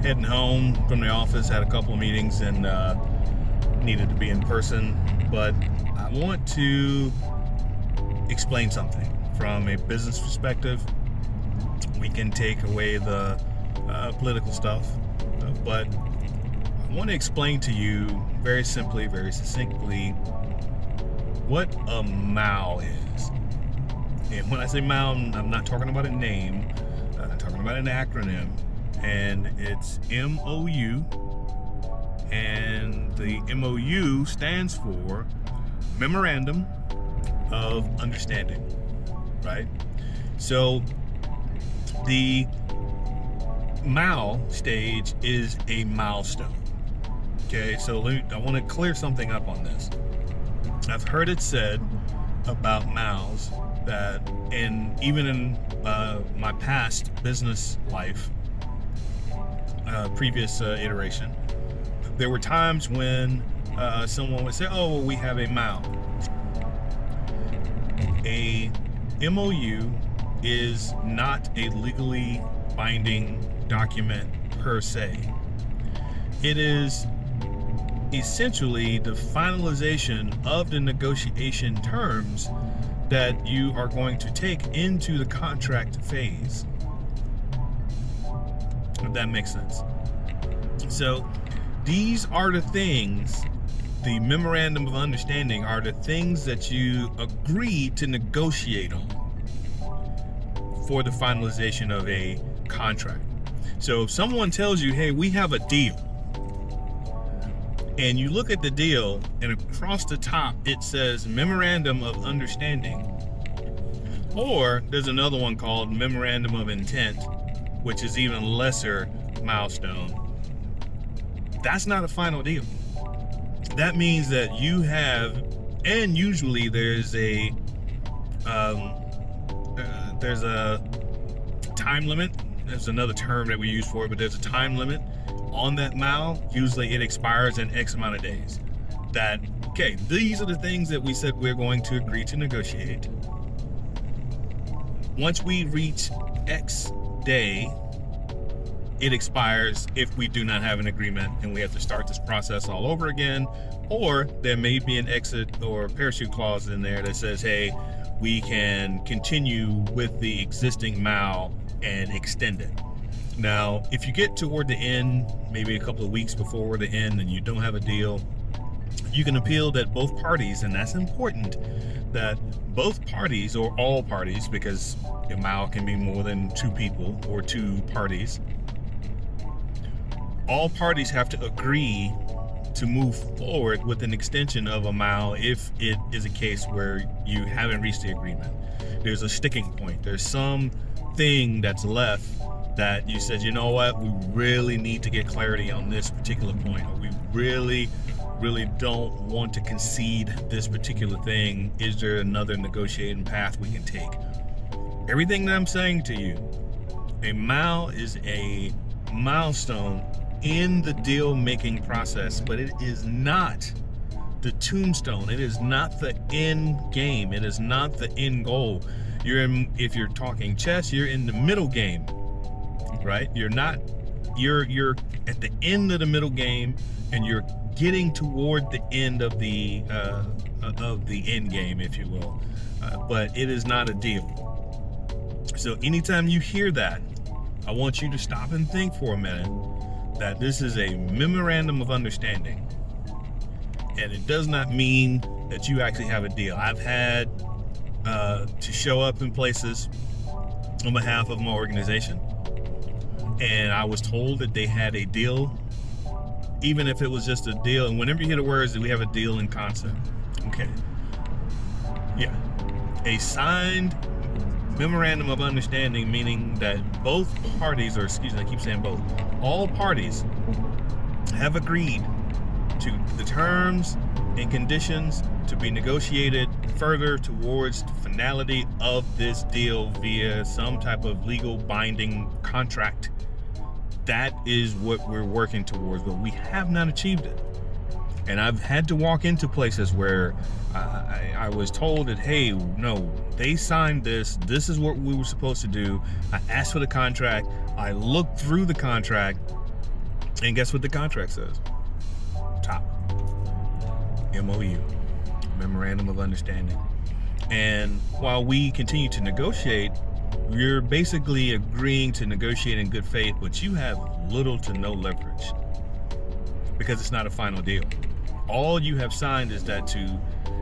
heading home from the office, had a couple of meetings and needed to be in person, but I want to explain something from a business perspective. We can take away the political stuff, but I want to explain to you very simply, very succinctly, what a MOU is. And when I say MOU, I'm not talking about a name, I'm talking about an acronym, and it's MOU, and the MOU stands for Memorandum of Understanding, right? So the MOU stage is a milestone. Okay, so I want to clear something up on this. I've heard it said about MOUs that, and even in my past business life, previous iteration, there were times when someone would say, oh, well, we have a MOU. A MOU is not a legally binding document per se. It is essentially the finalization of the negotiation terms that you are going to take into the contract phase. If that makes sense. So these are the things, the Memorandum of Understanding are the things that you agree to negotiate on for the finalization of a contract. So if someone tells you, hey, we have a deal, and you look at the deal and across the top it says Memorandum of Understanding, or there's another one called Memorandum of Intent, which is even lesser milestone, that's not a final deal. That means that you have, and usually there's a time limit. There's another term that we use for it, but there's a time limit on that MOU. Usually it expires in X amount of days. That, okay, these are the things that we said we're going to agree to negotiate. Once we reach X day, it expires if we do not have an agreement and we have to start this process all over again, or there may be an exit or parachute clause in there that says, hey, we can continue with the existing MOU and extend it. Now, if you get toward the end, maybe a couple of weeks before the end, and you don't have a deal, you can appeal that both parties, and that's important, that both parties, or all parties, because a MOU can be more than two people or two parties, all parties have to agree to move forward with an extension of a MOU if it is a case where you haven't reached the agreement. There's a sticking point. There's some thing that's left that you said, you know what, we really need to get clarity on this particular point, or we really don't want to concede this particular thing. Is there another negotiating path we can take? Everything that I'm saying to you, a MOU is a milestone in the deal making process, but it is not the tombstone. It is not the end game. It is not the end goal. If you're talking chess, you're in the middle game, right? You're at the end of the middle game, and you're getting toward the end of the end game, if you will. But it is not a deal. So anytime you hear that, I want you to stop and think for a minute that this is a Memorandum of Understanding, and it does not mean that you actually have a deal. I've had to show up in places on behalf of my organization, and I was told that they had a deal, even if it was just a deal. And whenever you hear the words that we have a deal in concept, okay, yeah, a signed Memorandum of Understanding, meaning that both parties, or excuse me, I keep saying both, all parties have agreed to the terms and conditions to be negotiated further towards the finality of this deal via some type of legal binding contract. That is what we're working towards, but we have not achieved it. And I've had to walk into places where I was told that, hey, no, they signed this. This is what we were supposed to do. I asked for the contract. I looked through the contract, And guess what the contract says? Top. MOU. Memorandum of Understanding. And while we continue to negotiate, you're basically agreeing to negotiate in good faith, but you have little to no leverage because it's not a final deal. All you have signed is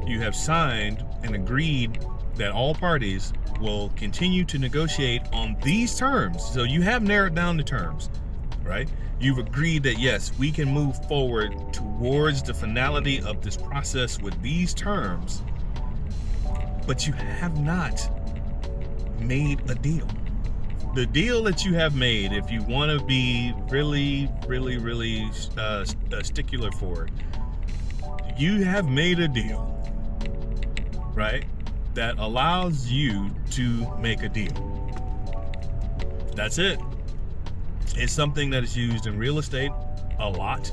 you have signed and agreed that all parties will continue to negotiate on these terms. So you have narrowed down the terms, right? You've agreed that yes, we can move forward towards the finality of this process with these terms, but you have not made a deal. The deal that you have made, if you want to be really stickler for it, you have made a deal, right, that allows you to make a deal. That's it. It's something that is used in real estate a lot,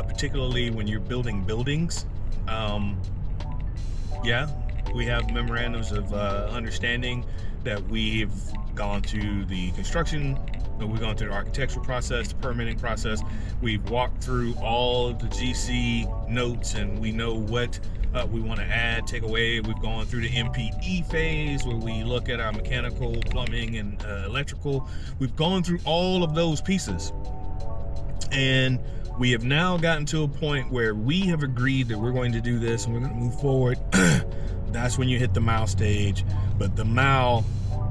particularly when you're building buildings. We have memorandums of understanding that we've gone to the construction, we've gone through the architectural process, the permitting process. We've walked through all of the GC notes and we know what we want to add, take away. We've gone through the MPE phase where we look at our mechanical, plumbing, and electrical. We've gone through all of those pieces. And we have now gotten to a point where we have agreed that we're going to do this and we're going to move forward. That's when you hit the MOU stage. But the MOU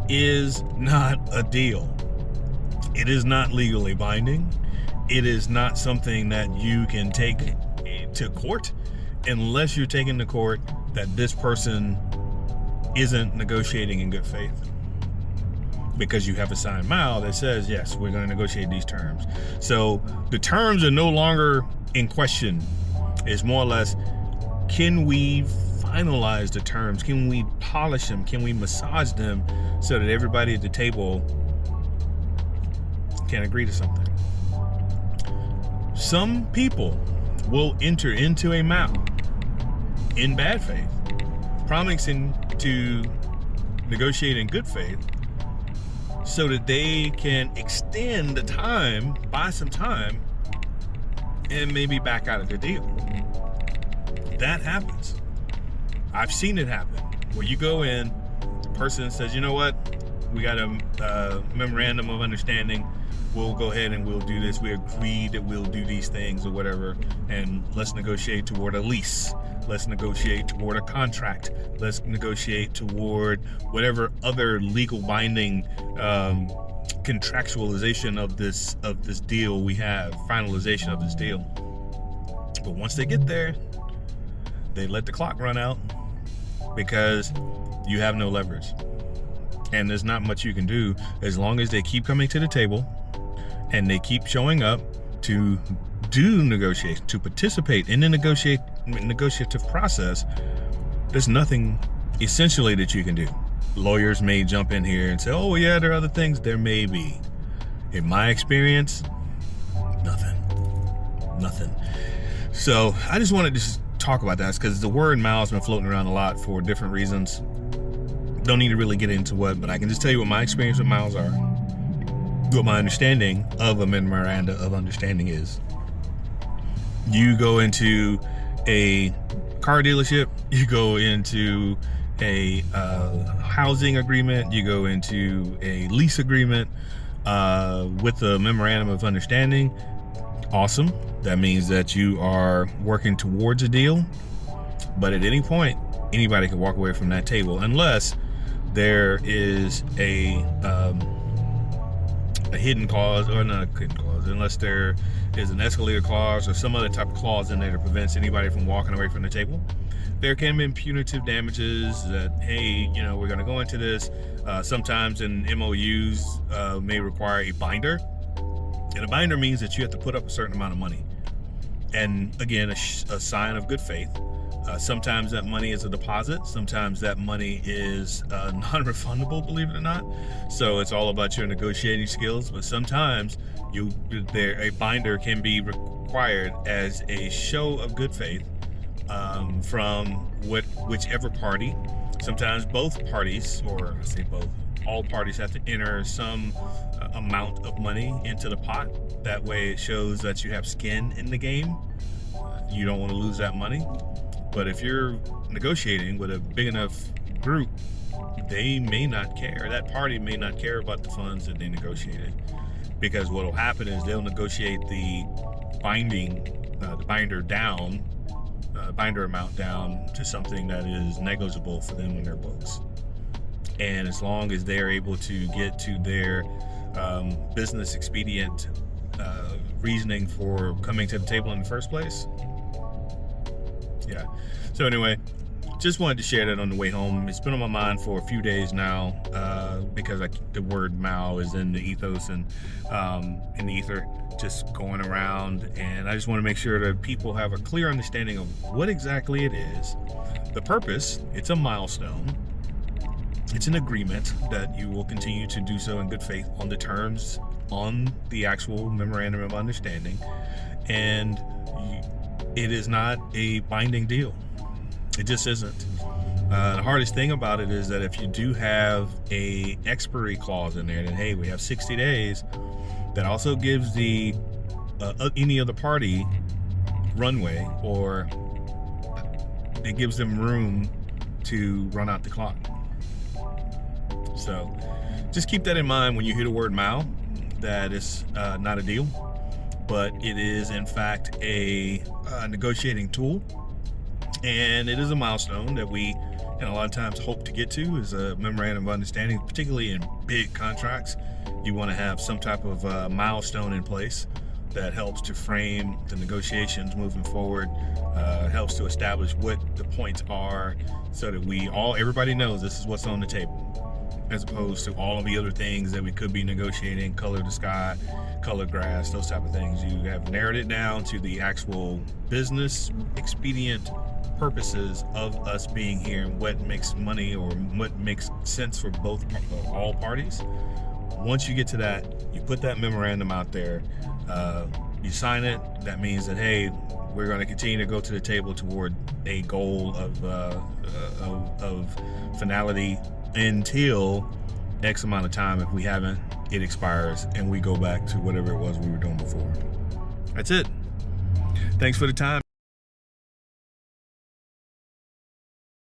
is not a deal. It is not legally binding. It is not something that you can take to court unless you're taking to court that this person isn't negotiating in good faith. Because you have a signed MOU that says, yes, we're going to negotiate these terms. So the terms are no longer in question. It's more or less, can we finalize the terms? Can we polish them? Can we massage them so that everybody at the table can agree to something? Some people will enter into a MOU in bad faith, promising to negotiate in good faith so that they can extend the time, buy some time, and maybe back out of their deal. That happens. I've seen it happen where you go in, the person says, you know what, we got a memorandum of understanding, we'll go ahead and we'll do this, we agreed that we'll do these things or whatever, and let's negotiate toward a lease, let's negotiate toward a contract, let's negotiate toward whatever other legal binding contractualization of this deal we have, finalization of this deal. But once they get there, they let the clock run out because you have no leverage. And there's not much you can do as long as they keep coming to the table and they keep showing up to do negotiation, to participate in the negotiative process. There's nothing essentially that you can do. Lawyers may jump in here and say, oh yeah, there are other things. There may be. In my experience, nothing. So I just wanted to talk about that because the word MOU has been floating around a lot for different reasons. Don't need to really get into what, but I can just tell you what my experience with MOUs are, what my understanding of a memorandum of understanding is. You go into a car dealership, you go into a housing agreement, you go into a lease agreement with a memorandum of understanding. Awesome. That means that you are working towards a deal, but at any point, anybody can walk away from that table unless there is a hidden clause, or not a hidden clause, unless there is an escalator clause or some other type of clause in there that prevents anybody from walking away from the table. There can be punitive damages that, hey, you know, we're going to go into this. Sometimes in MOUs may require a binder. And a binder means that you have to put up a certain amount of money. And again, a sign of good faith. Sometimes that money is a deposit. Sometimes that money is non-refundable, believe it or not. So it's all about your negotiating skills. But sometimes a binder can be required as a show of good faith from whichever party. Sometimes both parties, or I say both, all parties have to enter some amount of money into the pot. That way it shows that you have skin in the game. You don't want to lose that money. But if you're negotiating with a big enough group, they may not care. That party may not care about the funds that they negotiated, because what will happen is they'll negotiate the binder amount down to something that is negligible for them in their books. And as long as they're able to get to their business expedient reasoning for coming to the table in the first place. Yeah. So anyway, just wanted to share that on the way home. It's been on my mind for a few days now because the word MOU is in the ethos and in the ether, just going around. And I just want to make sure that people have a clear understanding of what exactly it is. The purpose, it's a milestone. It's an agreement that you will continue to do so in good faith on the terms on the actual Memorandum of Understanding. And it is not a binding deal. It just isn't. The hardest thing about it is that if you do have a expiry clause in there, then hey, we have 60 days. That also gives the any other party runway, or it gives them room to run out the clock. So just keep that in mind when you hear the word MOU, that it's not a deal, but it is in fact a negotiating tool. And it is a milestone that we, a lot of times, hope to get to, is a memorandum of understanding. Particularly in big contracts, you want to have some type of milestone in place that helps to frame the negotiations moving forward. Helps to establish what the points are, so that everybody knows this is what's on the table, as opposed to all of the other things that we could be negotiating, color the sky, color grass, those type of things. You have narrowed it down to the actual business expedient purposes of us being here, and what makes money or what makes sense for all parties. Once you get to that, you put that memorandum out there, you sign it. That means that, hey, we're going to continue to go to the table toward a goal of finality until X amount of time. If we haven't, it expires and we go back to whatever it was we were doing before. That's it. Thanks for the time.